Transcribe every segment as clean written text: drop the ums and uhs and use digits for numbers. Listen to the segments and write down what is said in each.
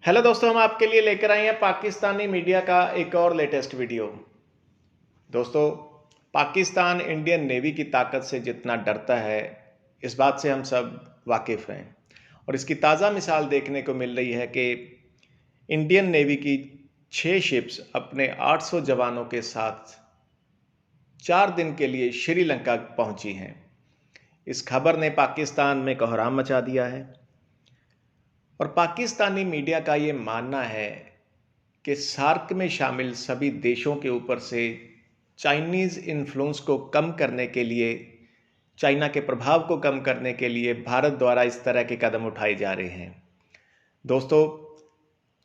Hello दोस्तों, हम आपके लिए लेकर आए हैं पाकिस्तानी मीडिया का एक और लेटेस्ट वीडियो। दोस्तों, पाकिस्तान इंडियन नेवी की ताकत से जितना डरता है, इस बात से हम सब वाकिफ़ हैं। और इसकी ताज़ा मिसाल देखने को मिल रही है कि इंडियन नेवी की 6 शिप्स अपने 800 जवानों के साथ 4 दिन के लिए श्रीलंका पहुंची हैं। इस खबर ने पाकिस्तान में कोहराम मचा दिया है और पाकिस्तानी मीडिया का ये मानना है कि सार्क में शामिल सभी देशों के ऊपर से चाइनीज़ इन्फ्लुएंस को कम करने के लिए, चाइना के प्रभाव को कम करने के लिए भारत द्वारा इस तरह के कदम उठाए जा रहे हैं। दोस्तों,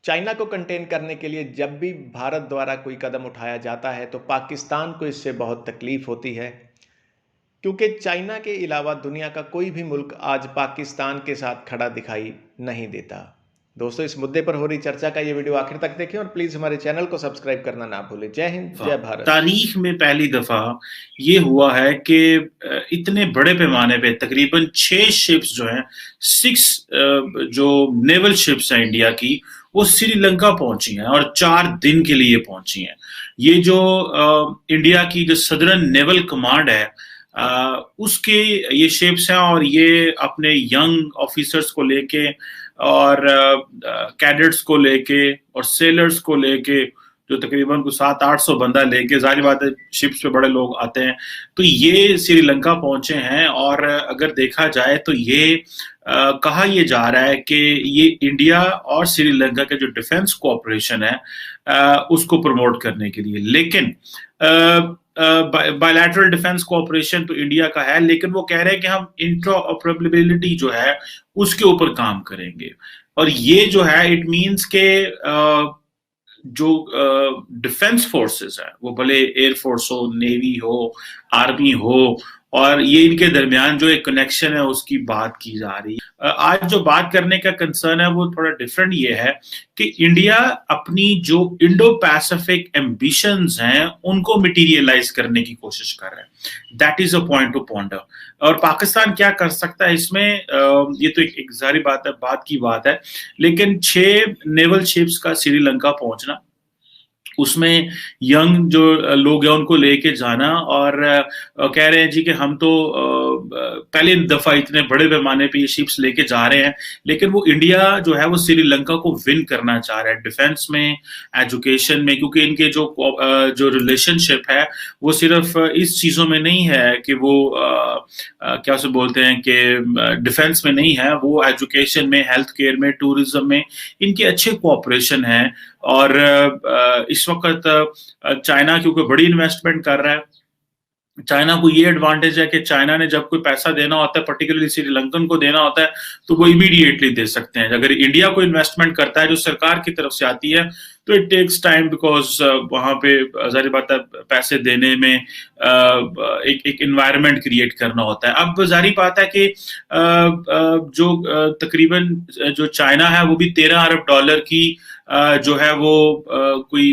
चाइना को कंटेन करने के लिए जब भी भारत द्वारा कोई कदम उठाया जाता है तो पाकिस्तान को इससे बहुत तकलीफ होती है, क्योंकि चाइना के अलावा दुनिया का कोई भी मुल्क आज पाकिस्तान के साथ खड़ा दिखाई नहीं देता। दोस्तों, इस मुद्दे पर हो रही चर्चा का ये वीडियो आखिर तक देखें और प्लीज हमारे चैनल को सब्सक्राइब करना ना भूलें। जय हिंद, जय भारत। तारीख में पहली दफा ये हुआ है कि इतने बड़े पैमाने पे तकरीबन 6 शिप्स जो हैं, 6 जो नेवल शिप्स हैं इंडिया की, वो श्रीलंका पहुंची हैं और 4 दिन के लिए पहुंची हैं। ये जो इंडिया की जो सदर्न नेवल कमांड है, उसके ये शिप्स हैं और ये अपने यंग ऑफिसर्स को लेके और कैडेट्स को लेके और सेलर्स को लेके, जो तकरीबन को 700-800 बंदा लेके, जाहिर बात है शिप्स पे बड़े लोग आते हैं, तो ये श्रीलंका पहुंचे हैं। और अगर देखा जाए तो ये कहा यह जा रहा है कि ये इंडिया और श्रीलंका के जो डिफेंस कोऑपरेशन है उसको प्रमोट करने के लिए। लेकिन बायलैटरल डिफेंस कोऑपरेशन तो इंडिया का है, लेकिन वो कह रहे हैं कि हम इंट्राऑपरेबिलिटी जो है उसके ऊपर काम करेंगे। और ये जो है इट मीन्स के जो डिफेंस फोर्सेस है, वो भले एयरफोर्स हो, नेवी हो, आर्मी हो, और ये इनके दरमियान जो एक कनेक्शन है उसकी बात की जा रही है। आज जो बात करने का कंसर्न है वो थोड़ा डिफरेंट ये है कि इंडिया अपनी जो इंडो पैसिफिक एम्बिशंस हैं उनको मटीरियलाइज करने की कोशिश कर रहा है। That is a point two ponder. और पाकिस्तान क्या कर सकता है इसमें, ये तो एक जारी बात है, बात की बात है। लेकिन 6 नेवल शिप्स का श्रीलंका पहुंचना, उसमें यंग जो लोग हैं उनको लेके जाना, और कह रहे हैं जी कि हम तो पहली दफा इतने बड़े पैमाने पे ये शिप्स लेके जा रहे हैं, लेकिन वो इंडिया जो है वो श्रीलंका को विन करना चाह रहा है डिफेंस में, एजुकेशन में, क्योंकि इनके जो रिलेशनशिप है वो सिर्फ इस चीजों में नहीं है कि वो क्या से बोलते हैं कि डिफेंस में नहीं है, वो एजुकेशन में, हेल्थ केयर में, टूरिज्म में इनके अच्छे कोऑपरेशन है। और इस वक्त चाइना क्योंकि बड़ी इन्वेस्टमेंट कर रहा है, चाइना को ये एडवांटेज है कि चाइना ने जब कोई पैसा देना होता है, पर्टिकुलरली श्रीलंकन को देना होता है, तो वो इमीडिएटली दे सकते हैं। अगर इंडिया को इन्वेस्टमेंट करता है जो सरकार की तरफ से आती है, तो इट टेक्स टाइम, बिकॉज वहां पे जाहिर बात है पैसे देने में एक इन्वायरमेंट क्रिएट करना होता है। अब जाहिर बात है कि जो तकरीबन जो चाइना है वो भी $13 अरब की जो है वो कोई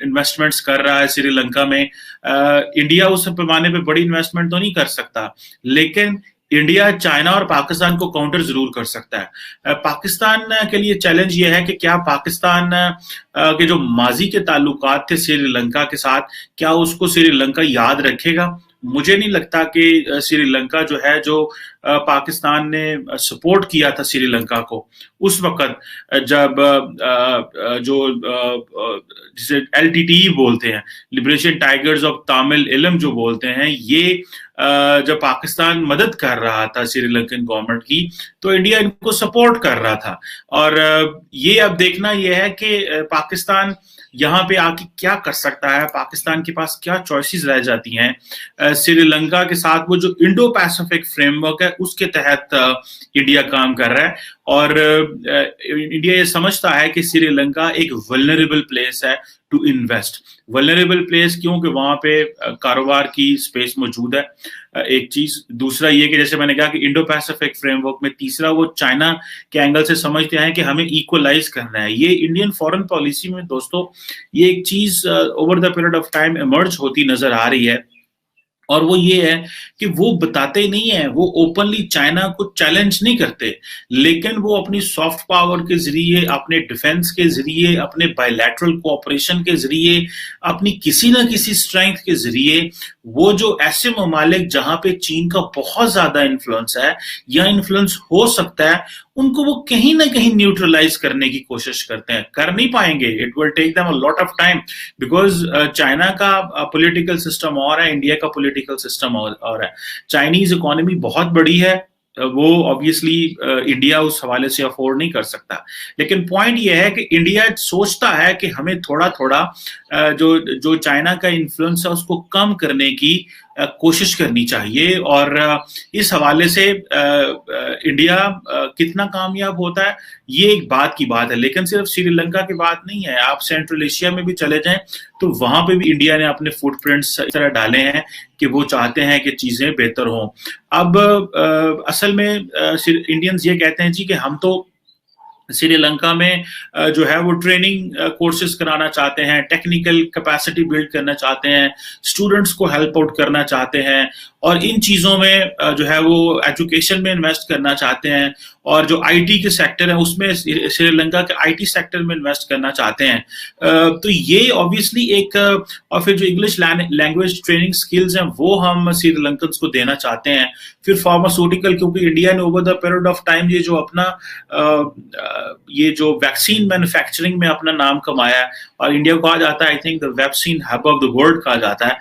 इन्वेस्टमेंट्स कर रहा है श्रीलंका में। इंडिया उस पैमाने पे बड़ी इन्वेस्टमेंट तो नहीं कर सकता, लेकिन इंडिया चाइना और पाकिस्तान को काउंटर जरूर कर सकता है। पाकिस्तान के लिए चैलेंज ये है कि क्या पाकिस्तान के जो माजी के ताल्लुकात थे श्रीलंका के साथ, क्या उसको श्रीलंका याद रखेगा। मुझे नहीं लगता कि श्रीलंका जो है, जो पाकिस्तान ने सपोर्ट किया था श्रीलंका को उस वक्त, जब जो जिसे LTTE बोलते हैं, लिबरेशन टाइगर्स ऑफ तमिल इलम जो बोलते हैं, ये जब पाकिस्तान मदद कर रहा था श्रीलंकन गवर्नमेंट की, तो इंडिया इनको सपोर्ट कर रहा था। और ये अब देखना यह है कि पाकिस्तान यहाँ पे आके क्या कर सकता है, पाकिस्तान के पास क्या चॉइसेस रह जाती हैं। श्रीलंका के साथ वो जो इंडो पैसिफिक फ्रेमवर्क है उसके तहत इंडिया काम कर रहा है, और इंडिया ये समझता है कि श्रीलंका एक वल्नरेबल प्लेस है टू इन्वेस्ट। वल्नरेबल प्लेस क्यों? कि वहां पे कारोबार की स्पेस मौजूद है, एक चीज। दूसरा ये कि जैसे मैंने कहा कि इंडो पैसिफिक फ्रेमवर्क में, तीसरा वो चाइना के एंगल से समझते हैं कि हमें इक्वलाइज करना है। ये इंडियन फॉरेन पॉलिसी में दोस्तों ये एक चीज over the period of time emerge होती नजर आ रही है और वो ये है कि वो बताते नहीं है, वो ओपनली चाइना को चैलेंज नहीं करते, लेकिन वो अपनी सॉफ्ट पावर के जरिए, अपने डिफेंस के जरिए, अपने बायलैटरल कोऑपरेशन के जरिए, अपनी किसी ना किसी स्ट्रेंथ के जरिए, वो जो ऐसे ममालिक जहां पे चीन का बहुत ज्यादा इन्फ्लुएंस है या इन्फ्लुएंस हो सकता है, उनको वो कहीं ना कहीं न्यूट्रलाइज करने की कोशिश करते हैं। कर नहीं पाएंगे, it will take them a lot of time, because China का पॉलिटिकल सिस्टम और है, इंडिया का पॉलिटिकल सिस्टम और है। चाइनीज इकोनॉमी बहुत बड़ी है, वो ऑब्वियसली इंडिया उस हवाले से अफोर्ड नहीं कर सकता। लेकिन पॉइंट ये है कि इंडिया सोचता है कि हमें थोड़ा थोड़ा जो जो चाइना का इन्फ्लुएंस है उसको कम करने की कोशिश करनी चाहिए। और इस हवाले से इंडिया कितना कामयाब होता है ये एक बात की बात है, लेकिन सिर्फ श्रीलंका की बात नहीं है। आप सेंट्रल एशिया में भी चले जाएं तो वहां पे भी इंडिया ने अपने फुटप्रिंट्स इस तरह डाले हैं कि वो चाहते हैं कि चीजें बेहतर हों। अब असल में इंडियंस ये कहते हैं जी कि हम तो श्रीलंका में जो है वो ट्रेनिंग कोर्सेज कराना चाहते हैं, टेक्निकल कैपेसिटी बिल्ड करना चाहते हैं, स्टूडेंट्स को हेल्प आउट करना चाहते हैं, और इन चीजों में जो है वो एजुकेशन में इन्वेस्ट करना चाहते हैं, और जो आईटी के सेक्टर है उसमें श्रीलंका के आईटी सेक्टर में इन्वेस्ट करना चाहते हैं। तो ये ऑब्वियसली एक, और फिर जो इंग्लिश लैंग्वेज ट्रेनिंग स्किल्स हैं वो हम श्रीलंकन्स को देना चाहते हैं। फिर फार्मास्यूटिकल, क्योंकि इंडिया ने over the period of time ये जो अपना ये जो वैक्सीन मैन्युफैक्चरिंग में अपना नाम कमाया है, और इंडिया को कहा जाता है I think the vaccine hub of the world कहा जाता है,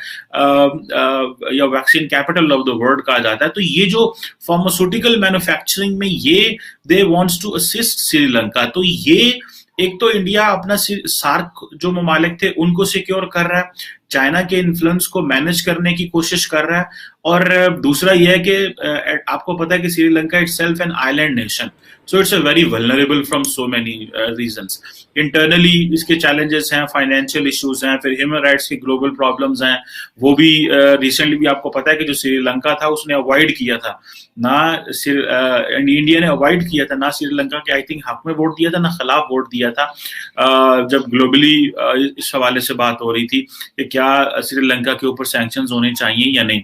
या vaccine capital of the world कहा जाता है। तो ये जो फार्मास्यूटिकल मैन्युफैक्चरिंग में ये they wants to assist Sri Lanka. तो ये एक तो इंडिया अपना सार्क जो ममालिक थे उनको सिक्योर कर रहा है, चाइना के इन्फ्लुएंस को मैनेज करने की कोशिश कर रहा है, और दूसरा यह है कि आपको पता है कि Sri Lanka itself an island nation, so it's a very vulnerable from so many reasons. Internally इसके चैलेंजेस हैं, फाइनेंशियल इश्यूज हैं, फिर ह्यूमन राइट्स की ग्लोबल प्रॉब्लम्स हैं। वो भी रिसेंटली भी आपको पता है कि जो श्रीलंका था उसने अवॉइड किया था ना, इंडिया ने अवॉइड किया था ना श्रीलंका के आई थिंक हक में वोट दिया था ना खिलाफ वोट दिया था, जब ग्लोबली इस हवाले से बात हो रही थी कि क्या श्रीलंका के ऊपर सैंक्शंस होने चाहिए या नहीं।